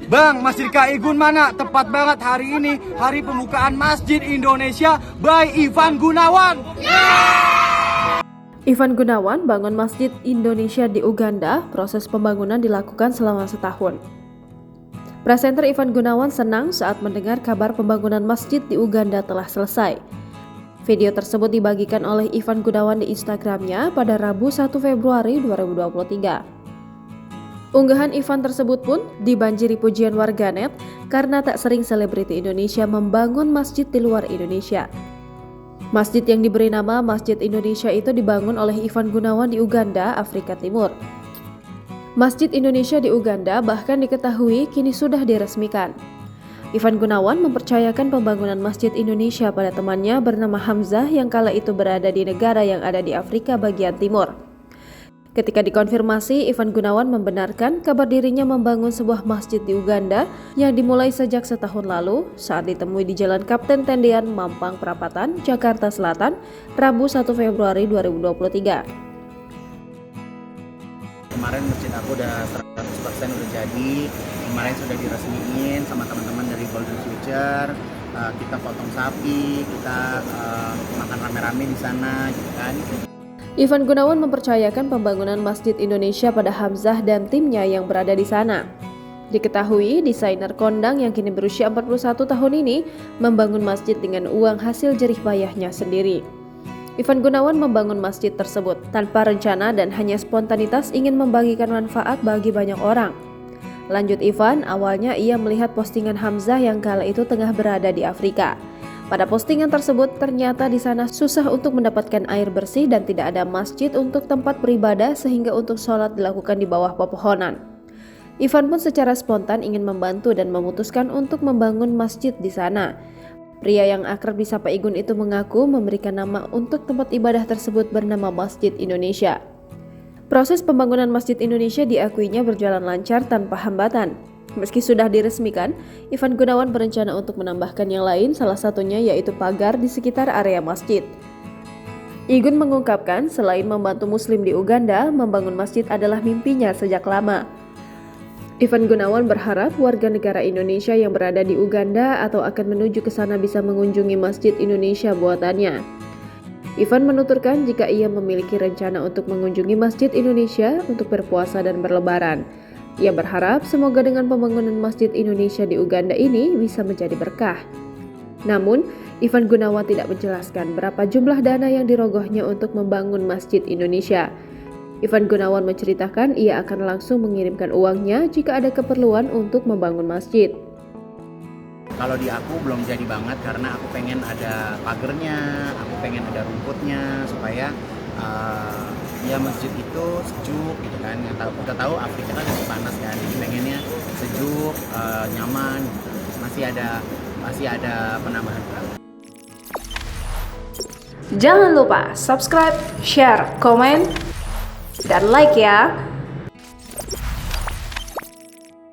Bang, Masjid Igun mana? Tepat banget hari ini, hari pembukaan Masjid Indonesia by Ivan Gunawan. Ivan Gunawan bangun Masjid Indonesia di Uganda. Proses pembangunan dilakukan selama setahun. Presenter Ivan Gunawan senang saat mendengar kabar pembangunan masjid di Uganda telah selesai. Video tersebut dibagikan oleh Ivan Gunawan di Instagramnya pada Rabu 1 Februari 2023. Unggahan Ivan tersebut pun dibanjiri pujian warganet karena tak sering selebriti Indonesia membangun masjid di luar Indonesia. Masjid yang diberi nama Masjid Indonesia itu dibangun oleh Ivan Gunawan di Uganda, Afrika Timur. Masjid Indonesia di Uganda bahkan diketahui kini sudah diresmikan. Ivan Gunawan mempercayakan pembangunan Masjid Indonesia pada temannya bernama Hamzah yang kala itu berada di negara yang ada di Afrika bagian timur. Ketika dikonfirmasi, Ivan Gunawan membenarkan kabar dirinya membangun sebuah masjid di Uganda yang dimulai sejak setahun lalu saat ditemui di Jalan Kapten Tendean, Mampang Perapatan, Jakarta Selatan, Rabu 1 Februari 2023. Kemarin masjid aku udah 100% udah jadi, kemarin sudah diresmiin sama teman-teman dari Golden Future. Kita potong sapi, kita makan rame-rame di sana gitu kan. Ivan Gunawan mempercayakan pembangunan Masjid Indonesia pada Hamzah dan timnya yang berada di sana. Diketahui, desainer kondang yang kini berusia 41 tahun ini membangun masjid dengan uang hasil jerih payahnya sendiri. Ivan Gunawan membangun masjid tersebut tanpa rencana dan hanya spontanitas ingin membagikan manfaat bagi banyak orang. Lanjut Ivan, awalnya ia melihat postingan Hamzah yang kala itu tengah berada di Afrika. Pada postingan tersebut, ternyata di sana susah untuk mendapatkan air bersih dan tidak ada masjid untuk tempat beribadah sehingga untuk sholat dilakukan di bawah pepohonan. Ivan pun secara spontan ingin membantu dan memutuskan untuk membangun masjid di sana. Pria yang akrab disapa Igun itu mengaku memberikan nama untuk tempat ibadah tersebut bernama Masjid Indonesia. Proses pembangunan Masjid Indonesia diakuinya berjalan lancar tanpa hambatan. Meski sudah diresmikan, Ivan Gunawan berencana untuk menambahkan yang lain, salah satunya yaitu pagar di sekitar area masjid. Igun mengungkapkan selain membantu muslim di Uganda, membangun masjid adalah mimpinya sejak lama. Ivan Gunawan berharap warga negara Indonesia yang berada di Uganda atau akan menuju ke sana bisa mengunjungi Masjid Indonesia buatannya. Ivan menuturkan jika ia memiliki rencana untuk mengunjungi Masjid Indonesia untuk berpuasa dan berlebaran. Ia berharap semoga dengan pembangunan Masjid Indonesia di Uganda ini bisa menjadi berkah. Namun, Ivan Gunawan tidak menjelaskan berapa jumlah dana yang dirogohnya untuk membangun Masjid Indonesia. Ivan Gunawan menceritakan ia akan langsung mengirimkan uangnya jika ada keperluan untuk membangun masjid. Kalau di aku belum jadi banget karena aku pengen ada pagernya, aku pengen ada rumputnya supaya ya masjid itu sejuk gitu kan. Yang kita tahu Afrika kan masih panas kan, jadi pengennya sejuk, nyaman. Masih ada penambahan. Jangan lupa subscribe, share, komen, dan like ya.